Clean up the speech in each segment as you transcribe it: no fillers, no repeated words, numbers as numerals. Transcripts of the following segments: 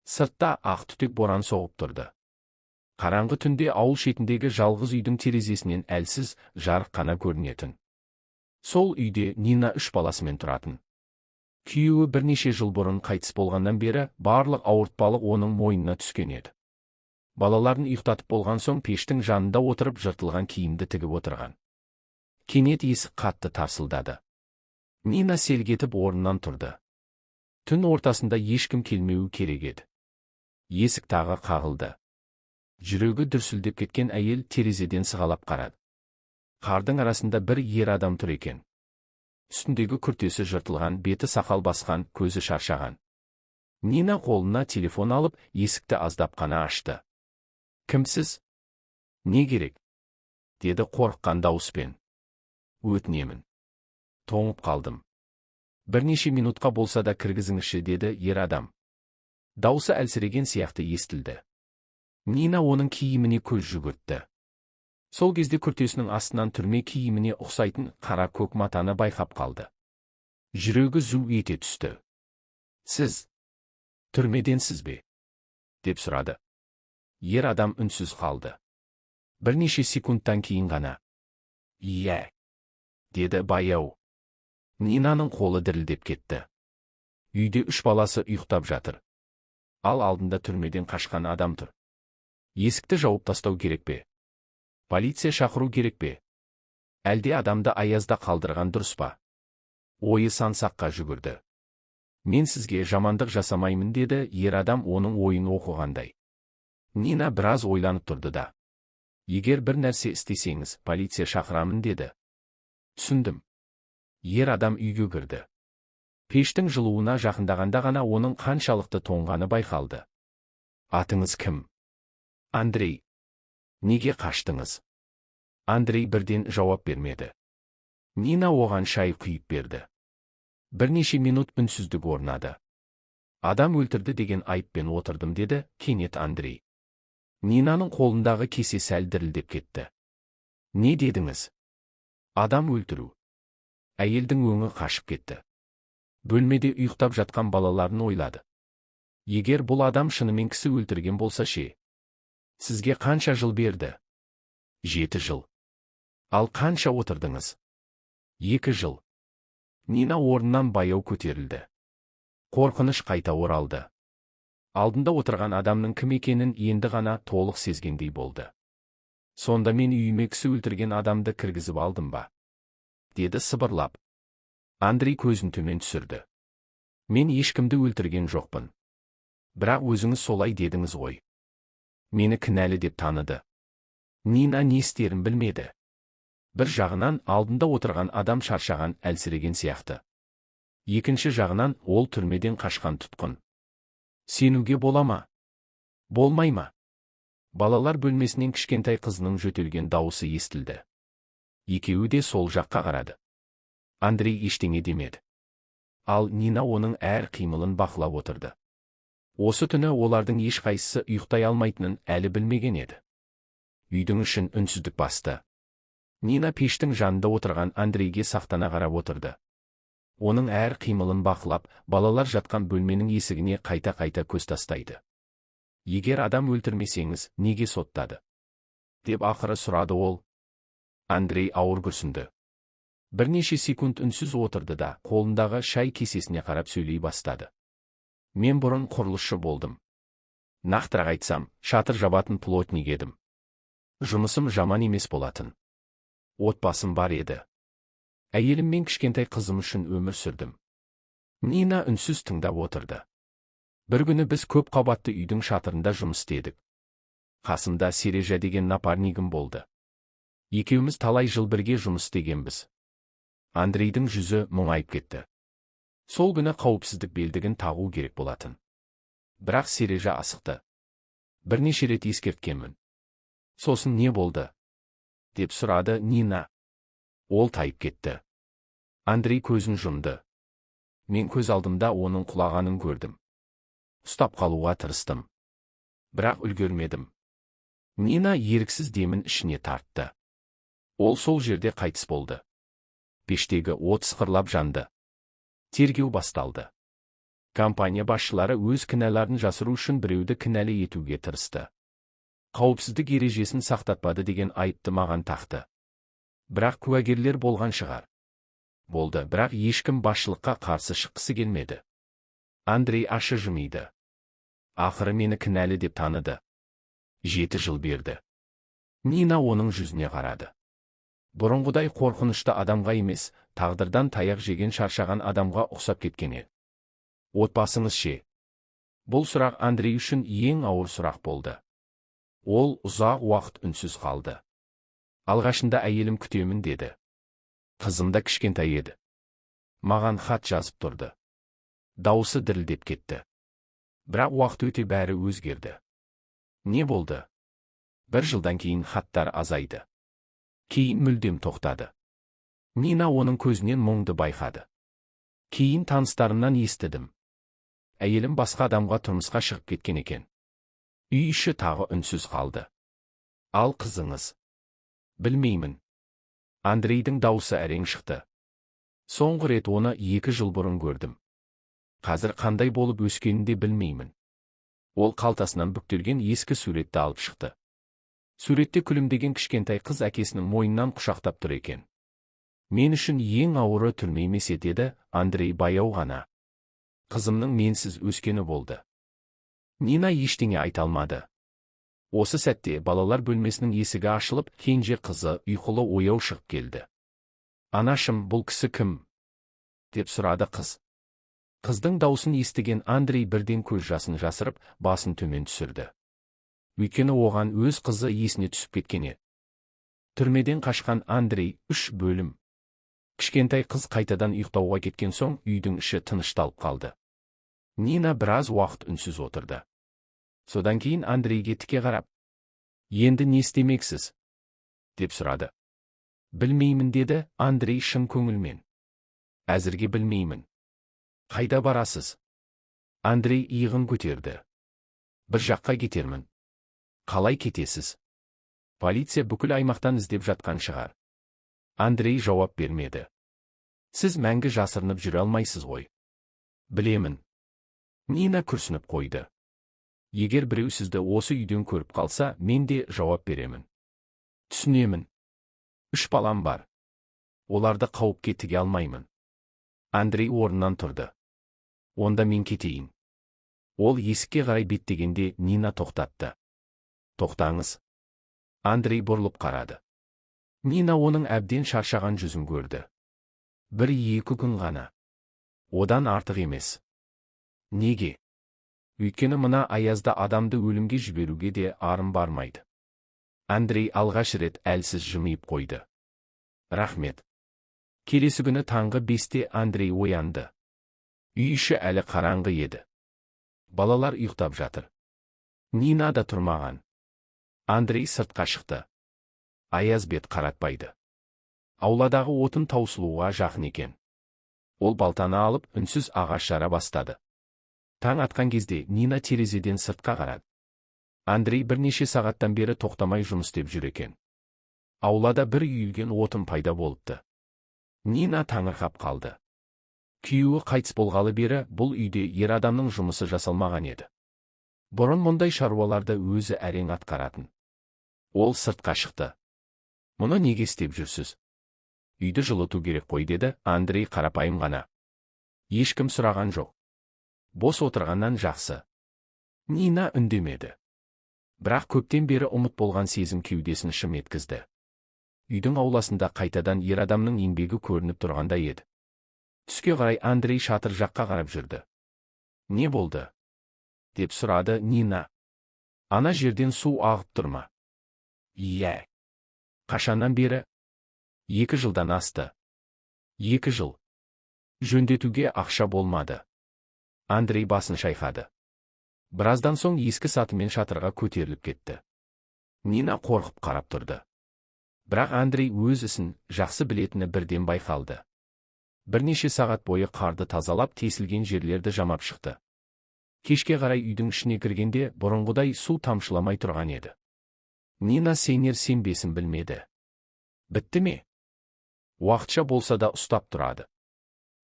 Сыртта ақ түтек боран соғып тұрды. Қараңғы түнде ауыл шетіндегі жалғыз үйдің терезесінен әлсіз жарық қана көрінетін. Сол үйде Нина 3 баласымен тұратын. Күйеуі бірнеше жыл бұрын қайтыс болғаннан бері барлық ауыртпалық оның мойнына түскен еді. Балаларын ұйықтатып болған соң пештің жанында отырып жыртылған киімді тігіп отырған. Кенет есік қатты тарсылдады. Нина селк етіп орнынан тұрды. Түн ортасында ешкім келмеуі керек еді. Есік тағы қағылды. Жүрегі дүрсілдеп кеткен әйел терезеден сығалап қарады. Қардың арасында бір ер адам тұр екен. Үстіндегі күртесі жыртылған, беті сақал басқан, көзі шаршаған. Нина қолына телефон алып, есікті аздап қана ашты. «Кімсіз? Не керек?» деді қорыққан дауыспен. «Өтінемін. Тоңып қалдым. Бірнеше минутқа болса да кіргізіңізші», деді ер адам. Дауысы әлсіреген сияқты естілді. Нина оның киіміне көз жүгіртті. Сол кезде күртесінің астынан түрме киіміне ұқсайтын қара көк матаны байқап қалды. Жүрегі зу ете түсті. «Сіз түрмеденсіз бе?» деп сұрады. Ер адам үнсіз қалды. Бірнеше секундтан кейін ғана «Иә» деді баяу. Нинаның қолы дірілдеп кетті. Үйде 3 баласы ұйықтап жатыр. Ал алдында түрмеден қашқан адам тұр. Есікті жауып тастау керек пе? Полиция шақыру керек пе? Әлде адамды аязда қалдырған дұрыс па? Ойы сан-саққа жүгірді. «Мен сізге жамандық жасамаймын», деді ер адам оның ойын оқығандай. Нина біраз ойланып тұрды да. «Егер бір нәрсе істесеңіз, полиция шақырамын», деді. «Түсіндім». Ер адам үйге кірді. Пештің жылуына жақындағанда ғана оның қаншалықты тоңғаны байқалды. «Атыңыз кім?» «Андрей». «Неге қаштыңыз?» Андрей бірден жауап бермеді. Нина оған шай құйып берді. Бірнеше минут үнсіздік орнады. «Адам өлтірді деген айыппен отырдым», деді кенет Андрей. Нинаның қолындағы кесе сәл дірілдеп кетті. «Не дедіңіз?» «Адам өлтіру». Әйелдің өңі қашып кетті. Бөлмеде ұйықтап жатқан балаларын ойлады. «Егер бұл адам шынымен кісі өлтірген болса ше? Сізге қанша жыл берді?» «7 жыл». «Ал қанша отырдыңыз?» «2 жыл». Нина орнынан баяу көтерілді. Қорқыныш қайта оралды. Алдында отырған адамның кім екенін енді ғана толық сезгендей болды. «Сонда мен үйіме кісі өлтірген адамды кіргізіп алдым ба?» деді сыбырлап. Андрей көзін төмен түсірді. «Мен ешкімді өлтірген жоқпын. Бірақ өзіңіз солай дедіңіз ғой». «Мені кінәлі деп таныды». Нина не істерін білмеді. Бір жағынан алдында отырған адам шаршаған, әлсіреген сияқты. Екінші жағынан ол түрмеден қашқан тұтқын. Сенуге бола ма? Болмай ма? Балалар бөлмесінен кішкентай қызының жөтелген дауысы естілді. Екеуі де сол жаққа қарады. Андрей ештеңе демеді. Ал Нина оның әр қимылын бақылап отырды. Осы түні олардың ешқайсысы ұйықтай алмайтынын әлі білмеген еді. Үйдің ішін үнсіздік басты. Нина пештің жанында отырған Андрейге сақтана қарап отырды. Оның әр қимылын бақылап, балалар жатқан бөлменің есігіне қайта-қайта көз тастайды. «Егер адам өлтірмесеңіз, неге соттады?» деп ақыры сұрады ол. Андрей ауыр күрсінді. Бірнеше секунд үнсіз отырды да, қолындағы шай кесесіне қарап сөйлей бастады. «Мен бұрын құрылысшы болдым. Нақтырақ айтсам, шатыр жабатын плотник едім. Жұмысым жаман емес болатын. Отбасым бар еді. Әйелім мен кішкентай қызым үшін өмір сүрдім». Нина үнсіз тыңдап отырды. «Бір күні біз көп қабатты үйдің шатырында жұмыс істедік. Қасымда Сережа деген напарнигім болды. Екеуміз талай жыл бірге жұмыс істегенбіз». Андрейдің жүзі мұңайып кетті. Сол күні қауіпсіздік белдігін тағу керек болатын. Бірақ Сережа асықты. «Бірнеше рет ескерткенмін». «Сосын не болды?» деп сұрады Нина. Ол тайып кетті. Андрей көзін жұмды. «Мен көз алдымда оның құлағанын көрдім. Ұстап қалуға тырыстым. Бірақ үлгермедім». Нина еріксіз демін ішіне тартты. Ол сол жерде қайтыс болды. Пештегі от сықырлап жанды. Тергеу басталды. Компания басшылары өз кінәларын жасыру үшін біреуді кінәлі етуге тырысты. Қауіпсіздік ережесін сақтатпады деген айыпты маған тақты. Бірақ куәгерлер болған шығар. Болды, бірақ ешкім басшылыққа қарсы шыққысы келмеді. Андрей ашы жымиды. Ақыры мені кінәлі деп таныды. 7 жыл берді. Нина оның жүзіне қарады. Бұрынғыдай қорқынышты адамға емес, тағдырдан таяқ жеген шаршаған адамға ұқсап кеткен еді. Отбасыңыз ше? Бұл сұрақ Андрей үшін ең ауыр сұрақ болды. Ол ұзақ уақыт үнсіз қалды. Алғашында әйелім күтемін деді. Қызым да кішкентай еді. Маған хат жазып тұрды. Дауысы дірілдеп кетті. Бірақ уақыт өте бәрі өзгерді. Не болды? 1 жылдан кейін хаттар азайды. Кейін мүлдем тоқтады. Нина оның көзінен мұңды байқады. Кейін таныстарымнан естідім. Әйелім басқа адамға тұрмысқа шығып кеткен екен. Үй іші тағы үнсіз қалды. Ал қызыңыз? Білмеймін. Андрейдің дауысы әрең шықты. Соңғы рет оны 2 жыл бұрын көрдім. Қазір қандай болып өскенін де білмеймін. Ол қалтасынан бүктелген ескі суретті алып шықты. Суретте күлімдеген кішкентай қыз әкесінің мойнынан құшақтап тұр екен. Мен үшін ең ауыры түрме емес деді Андрей баяу ғана. Қызымның менсіз өскені болды. Нина ештеңе айта алмады. Осы сәтте балалар бөлмесінің есігі ашылып, кенже қызы ұйқылы ояу шығып келді. Анашым, бұл кісі кім? Деп сұрады қыз. Қыздың даусын естіген Андрей бірден көз жасын жасырып, басын төмен түсірді. Өйткені оған өз қызы есіне түсіп кеткен еді. Түрмеден қашқан Андрей 3 бөлім. Кішкентай қыз қайтадан ұйықтауға кеткен соң үйдің іші тынышталып қалды. Нина біраз уақыт үнсіз отырды. Содан кейін Андрейге тіке қарап, енді не істемексіз? Деп сұрады. Білмеймін деді Андрей шын көңілмен. Әзірге білмеймін. Қайда барасыз? Андрей иығын көтерді. Бір жаққа кетермін. Қалай кетесіз? Полиция бүкіл аймақтан іздеп жатқан шығар. Андрей жауап бермеді. Сіз мәңгі жасырынып жүре алмайсыз ғой. Білемін. Нина күрсініп қойды. Егер біреу сізді осы үйден көріп қалса, мен де жауап беремін. Түсінемін. 3 балам бар. Оларды қауіпке тіге алмаймын. Андрей орнынан тұрды. Онда мен кетейін. Ол есікке қарай беттегенде Нина тоқтатты. Тоқтаңыз. Андрей бұрылып қарады. Нина оның әбден шаршаған жүзін көрді. 1-2 күн ғана. Одан артық емес. Неге? Өйткені мына аязда адамды өлімге жіберуге де арым бармайды. Андрей алғаш рет әлсіз жымиып қойды. Рахмет. Келесі күні таңғы 5-те Андрей оянды. Үй іші әлі қараңғы еді. Балалар ұйықтап жатыр. Нина да тұрмаған. Андрей сыртқа шықты. Аяз бет қаратпайды. Ауладағы отын таусылуға жақын екен. Ол балтаны алып үнсіз ағаш жара бастады. Таң атқан кезде Нина терезеден сыртқа қарады. Андрей бірнеше сағаттан бері тоқтамай жұмыс істеп жүр екен. Аулада бір үйілген отын пайда болыпты. Нина таңырқап қалды. Күйеуі қайтыс болғалы бері бұл үйде ер адамның жұмысы жасалмаған еді. Бұрын мұндай шаруаларды өзі әрең атқаратын. Ол сыртқа шықты. Мұны неге істеп жүрсіз? Үйді жылыту керек қой деді Андрей қарапайым ғана. Ешкім сұраған жоқ. Бос отырғаннан жақсы. Нина үндемеді. Бірақ көптен бері ұмыт болған сезім кеудесін шым еткізді. Үйдің ауласында қайтадан ер адамның еңбегі көрініп тұрғанда еді. Түске қарай Андрей шатыр жаққа қарап жүрді. Не болды? Деп сұрады Нина. Ана жерден су ағып тұр ма? Иә. Қашаннан бері? 2 жылдан асты. 2 жыл. Жөндетуге ақша болмады. Андрей басын шайқады. Біраздан соң ескі сатымен шатырға көтеріліп кетті. Нина қорқып қарап тұрды. Бірақ Андрей өз ісін жақсы білетіні бірден байқалды. Бірнеше сағат бойы қарды тазалап, тесілген жерлерді жамап шықты. Кешке қарай үйдің ішіне кіргенде бұрынғыдай су тамшыламай тұрған еді. Нина сенер-сенбесін білмеді. Бітті ме? Уақытша болса да ұстап тұрады.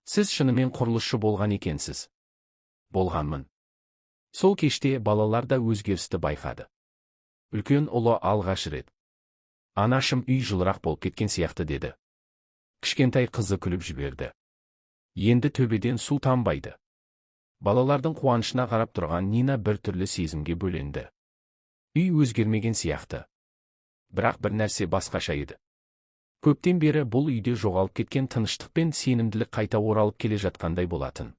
Сіз шынымен құрылысшы болған екенсіз. болғанмын. Сол кеште балалар да өзгерісті байқады. Үлкен ұлы алғаш рет: "Анашым, үй жылырақ болып кеткен сияқты" деді. Кішкентай қызы күліп жіберді. Енді төбеден су тамбайды. Балалардың қуанышына қарап тұрған Нина бір түрлі сезімге бөленді. Үй өзгермеген сияқты. Бірақ бір нәрсе басқаша еді. Көптен бері бұл үйде жоғалып кеткен тыныштық пен сенімділік қайта оралып келе жатқандай болатын.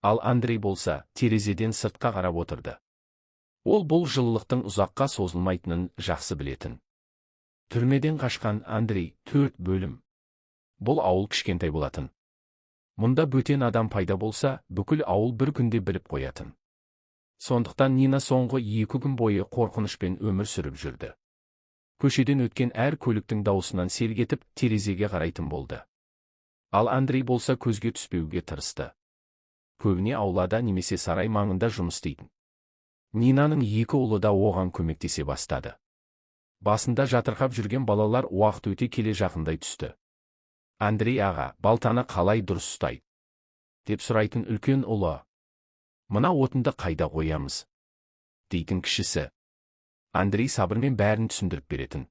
Ал Андрей болса, терезеден сыртқа қарап отырды. Ол бұл жылылықтың ұзаққа созылмайтынын жақсы білетін. Түрмеден қашқан Андрей, 4 бөлім. Бұл ауыл кішкентай болатын. Мұнда бөтен адам пайда болса, бүкіл ауыл бір күнде біліп қоятын. Сондықтан Нина соңғы 2 күн бойы қорқынышпен өмір сүріп жүрді. Көшеден өткен әр көліктің дауысынан сергетіп, терезеге қарайтын болды. Ал Андрей болса көзге түспеуге тырысты. Көбіне аулада немесе сарай маңында жұмыс істейтін. Нинаның 2 ұлы да оған көмектесе бастады. Басында жатырқап жүрген балалар уақыт өте келе жақындай түсті. "Андрей аға, балтаны қалай дұрыс ұстайды?" деп сұрайтын үлкен ұлы. "Мына отынды қайда қоямыз?" дейтін кішісі. Андрей сабырмен бәрін түсіндіріп беретін.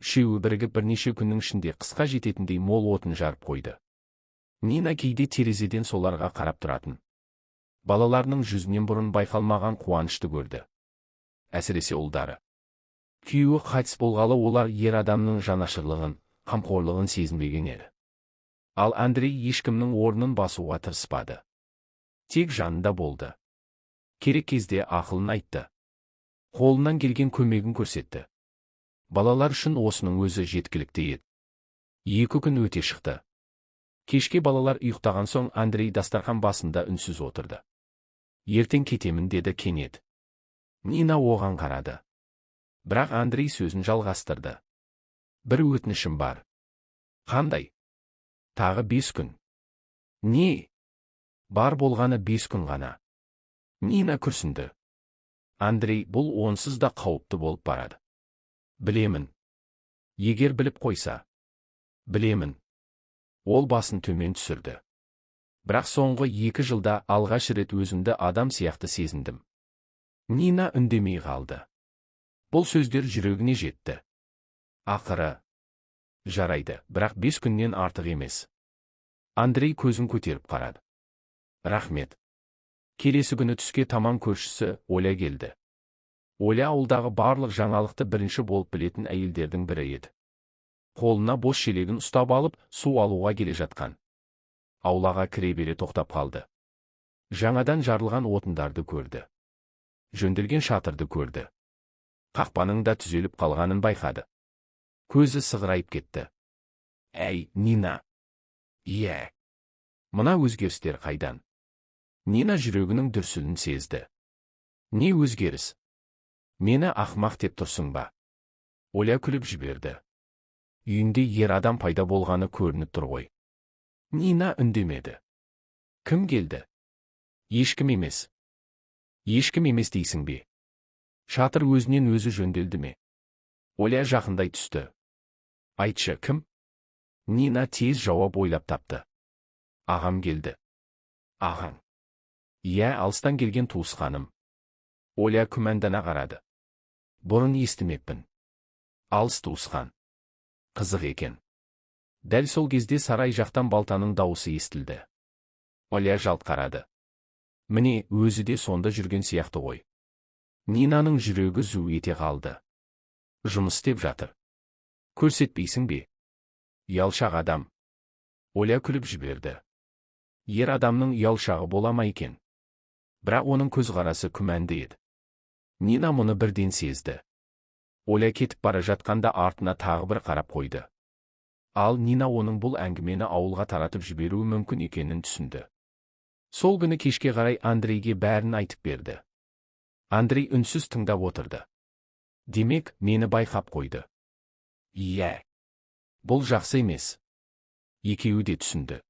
Үшеуі бірігіп бірнеше күннің ішінде қысқа жететіндей мол отын жарып қойды. Нина кейде терезеден соларға қарап тұратын. Балаларының жүзінен бұрын байқалмаған қуанышты көрді. Әсіресе ұлдары. Күйеуі қайтыс болғалы олар ер адамның жанашырлығын, қамқорлығын сезінбеген еді. Ал Андрей ешкімнің орнын басуға тырыспады. Тек жанында болды. Керек кезде ақылын айтты. Қолынан келген көмегін көрсетті. Балалар үшін осының өзі жеткілікті еді. 2 күн өте шықты. Кешке балалар ұйықтаған соң Андрей дастархан басында үнсіз отырды. "Ертең кетемін" деді кенет. Нина оған қарады. Бірақ Андрей сөзін жалғастырды. "Бір өтінішім бар." "Қандай?" "Тағы 5 күн." "Не?" "Бар болғаны 5 күн ғана." Нина күрсінді. "Андрей, бұл онсыз да қауіпті болып барады." "Білемін. Егер біліп қойса." "Білемін." Ол басын төмен түсірді. "Бірақ соңғы 2 жылда алғаш рет өзімді адам сияқты сезіндім." Нина үндемей қалды. Бұл сөздер жүрегіне жетті. Ақыры: "Жарайды, бірақ 5 күннен артық емес." Андрей көзін көтеріп қарады. "Рахмет." Келесі күні түске таман көршісі Оля келді. Оля ауылдағы барлық жаңалықты бірінші болып білетін әйелдердің бірі еді. Қолына бос шелегін ұстап алып, су алуға келе жатқан. Аулаға кіре бере тоқтап қалды. Жаңадан жарылған отындарды көрді. Жөнделген шатырды көрді. Қақпаның да түзеліп қалғанын байқады. Көзі сығырайып кетті. "Әй, Нина!" "Иә. Мына өзгерістер қайдан?" Нина жүрегінің дүрсілін сезді. "Не өзгеріс? Мені ақымақ деп тұрсың ба?" Оля күліп жіберді. "Үйінде ер адам пайда болғаны көрініп тұр ғой." Нина үндемеді. "Кім келді?" "Ешкім емес." "Ешкім емес дейсің бе? Шатыр өзінен өзі жөнделді ме?" Оля жақындай түсті. "Айтшы, кім?" Нина тез жауап ойлап тапты. "Ағам келді." "Ағаң?" "Иә, алыстан келген туысқаным." Оля күмәндана қарады. "Бұрын естімеппін. Алыс туысқан. Қызық екен." Дәл сол кезде сарай жақтан балтаның дауысы естілді. Оля жалт қарады. Міне, өзі де сонда жүрген сияқты ғой. Нинаның жүрегі зу ете қалды. "Жұмыс істеп жатыр. Көрсетпейсің бе? Ұялшақ адам." Оля күліп жіберді. Ер адамның ұялшағы бола ма екен? Бірақ оның көзқарасы күмәнді еді. Нина мұны бірден сезді. Оля кетіп бара жатқанда артына тағы бір қарап қойды. Ал Нина оның бұл әңгімені ауылға таратып жіберуі мүмкін екенін түсінді. Сол күні кешке қарай Андрейге бәрін айтып берді. Андрей үнсіз тыңдап отырды. "Демек, мені байқап қойды." "Иә. Бұл жақсы емес." Екеуі де түсінді.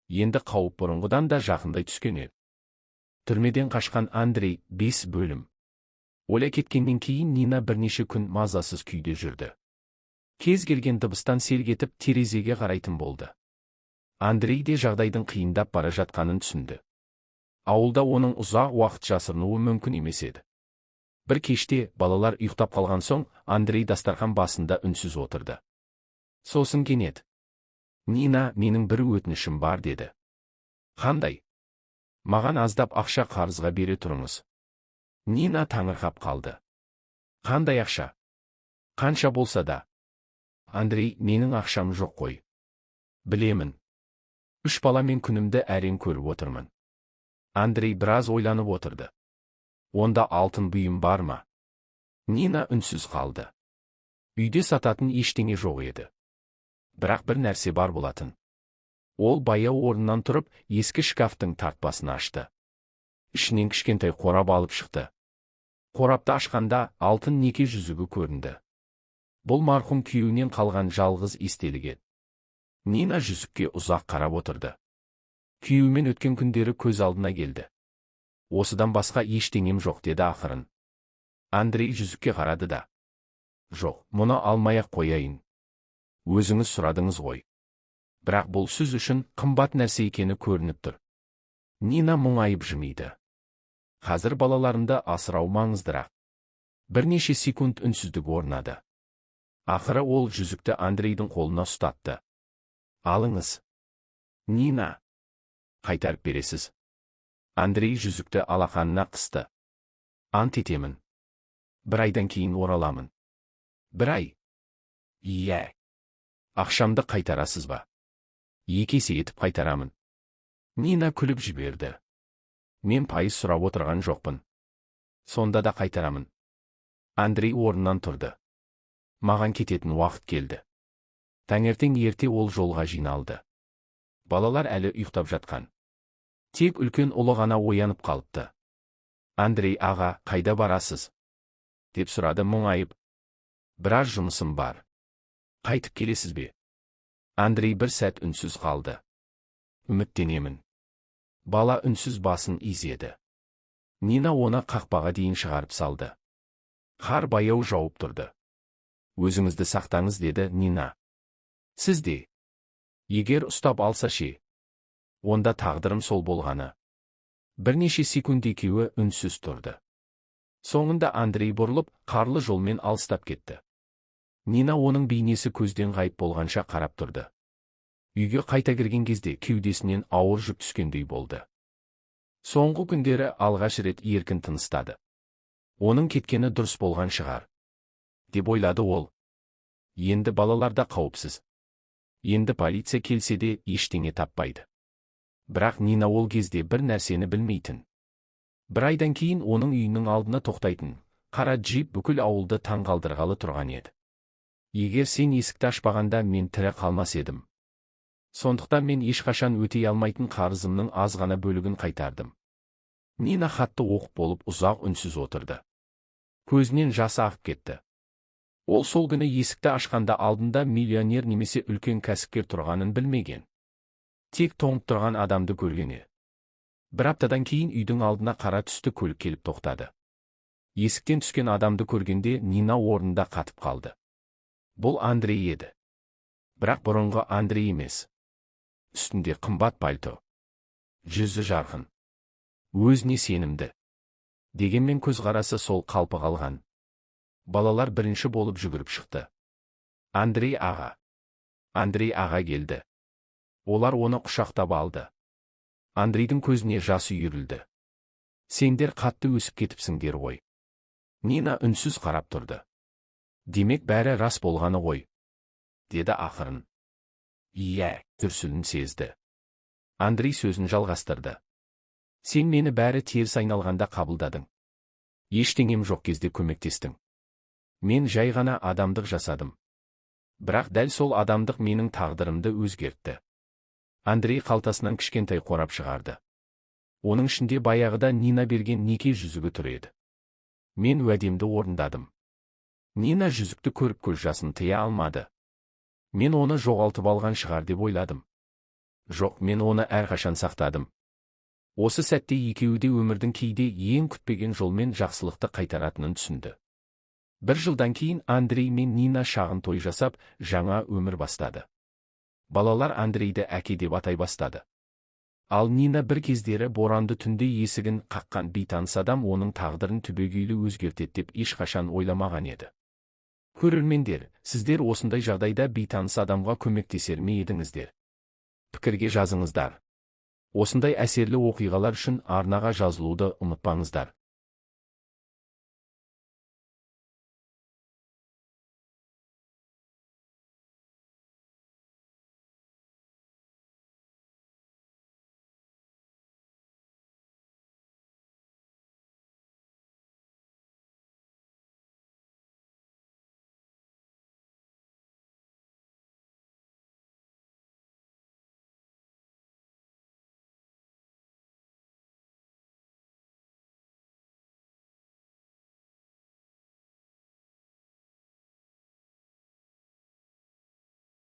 Енді қауіп бұрынғыдан да жақындай түскен еді. Түрмеден қашқан Андрей, 5 бөлім. Оля кеткеннен кейін Нина бірнеше күн мазасыз күйде жүрді. Кез келген дыбыстан сергетіп терезеге қарайтын болды. Андрей де жағдайдың қиындап бара жатқанын түсінді. Ауылда оның ұзақ уақыт жасырынуы мүмкін емес еді. Бір кеште, балалар ұйықтап қалған соң, Андрей дастархан басында үнсіз отырды. Сосын кенет: «Нина, менің бір өтінішім бар» деді. «Қандай?» «Маған аздап ақша қарызға бере тұрыңыз». Нина таңырқап қалды. «Қандай ақша? Қанша болса да?» «Андрей, менің ақшам жоқ қой». «Білемін. 3 баламен күнімді әрең көріп отырмын». Андрей біраз ойланып отырды. «Онда алтын бұйым бар ма?» Нина үнсіз қалды. Үйде сататын ештеңе жоқ еді. Бірақ бір нәрсе бар болатын. Ол баяу орнынан тұрып, ескі шкафтың тартпасын ашты. Ішінен кішкентай қорап алып шықты. Қорапты ашқанда алтын неке жүзігі көрінді. Бұл марқұм күйеуінен қалған жалғыз естелік еді. Нина жүзікке ұзақ қарап отырды. Күйеуімен өткен күндері көз алдына келді. «Осыдан басқа ештеңем жоқ» деді ақырын. Андрей жүзікке қарады да: «Жоқ, мұны алмай-ақ қояйын. Өзіңіз сұрадыңыз ғой». Бірақ бұл сіз үшін қымбат нәрсе екені көрініп тұр. Нина мұңайып жымиды. Қазір балаларымды асырау маңыздырақ. Бірнеше секунд үнсіздік орнады. Ақыры ол жүзікті Андрейдің қолына ұстатты. «Алыңыз, Нина. Қайтарып бересіз». Андрей жүзікті алақанына қысты. «Ант етемін. 1 айдан кейін ораламын». «1 ай?» «Иә». «Ақшамды қайтарасыз ба?» «2 есе етіп қайтарамын». Нина күліп жіберді. «Мен пайыз сұрап отырған жоқпын». «Сонда да қайтарамын». Андрей орнынан тұрды. «Маған кететін уақыт келді». Таңертең ерте ол жолға жиналды. Балалар әлі ұйықтап жатқан. Тек үлкен ұлы ғана оянып қалыпты. «Андрей аға, қайда барасыз?» деп сұрады мұңайып. «Біраз жұмысым бар». «Қайтып келесіз бе?» Андрей бір сәт үнсіз қалды. «Үміттенемін». Бала үнсіз басын изеді. Нина оны қақпаға дейін шығарып салды. Қар баяу жауып тұрды. «Өзіңізді сақтаңыз» деді Нина. «Сіз де?» «Егер ұстап алса ше?» «Онда тағдырым сол болғаны». Бірнеше секунд екеуі үнсіз тұрды. Соңында Андрей бұрылып, қарлы жолмен алыстап кетті. Нина оның бейнесі көзден ғайып болғанша қарап тұрды. Үйге қайта кірген кезде кеудесінен ауыр жүк түскендей болды. Соңғы күндері алғаш рет еркін тыныстады. Оның кеткені дұрыс болған шығар, деп ойлады ол. Енді балалар да қауіпсіз. Енді полиция келсе де ештеңе таппайды. Бірақ Нина ол кезде бір нәрсені білмейтін. 1 айдан кейін оның үйінің алдына тоқтайтын қара джип бүкіл ауылды таңғалдырғалы тұрған еді. «Егер сен есікті ашпағанда мен тірі қалмас едім. Сондықтан мен ешқашан өтей алмайтын қарызымның аз ғана бөлігін қайтардым». Нина хатты оқып болып ұзақ үнсіз отырды. Көзінен жасы ағып кетті. Ол сол күні есікті ашқанда алдында миллионер немесе үлкен кәсіпкер тұрғанын білмеген. Тек тоңып тұрған адамды көргені. 1 аптадан кейін үйдің алдына қара түсті көлік келіп тоқтады. Есіктен түскен адамды көргенде Нина орнында қатып қалды. Бұл Андрей еді. Бірақ бұрынғы Андрей емес. Үстінде қымбат пальто. Жүзі жарқын. Өзіне сенімді. Дегенмен көзқарасы сол қалпы қалған. Балалар бірінші болып жүгіріп шықты. «Андрей аға». Андрей аға келді. Олар оны құшақтап алды. Андрейдің көзіне жас үйірілді. «Сендер қатты өсіп кетіпсіңдер ғой». Нина үнсіз қарап тұрды. «Демек бәрі рас болғаны ғой», деді ақырын. «Иә», дүрсілін сезді. Андрей сөзін жалғастырды. «Сен мені бәрі теріс айналғанда қабылдадың. Ештеңем жоқ кезде көмектестің. Мен жай ғана адамдық жасадым. Бірақ дәл сол адамдық менің тағдырымды өзгертті». Андрей қалтасынан кішкентай қорап шығарды. Оның ішінде баяғыда Нина берген неке жүзігі тұр еді. «Мен уәдемді орындадым». Нина жүзікті көріп көз жасын тыя алмады. «Мен оны жоғалтып алған шығар» деп ойладым. «Жоқ, мен оны әрқашан сақтадым». Осы сәтте екеуі де өмірдің кейде ең күтпеген жолмен жақсылықты қайтаратынын түсінді. 1 жылдан кейін Андрей мен Нина шағын той жасап, жаңа өмір бастады. Балалар Андрейді әке деп атай бастады. Ал Нина бір кездері боранды түнде есігін қаққан бейтаныс адам оның тағдырын түбегейлі өзгертеді деп ешқашан ойламаған еді. Көрермендер, сіздер осындай жағдайда бейтаныс адамға көмектесер ме едіңіздер? Пікірге жазыңыздар. Осындай әсерлі оқиғалар үшін арнаға жазылуды ұмытпаңыздар.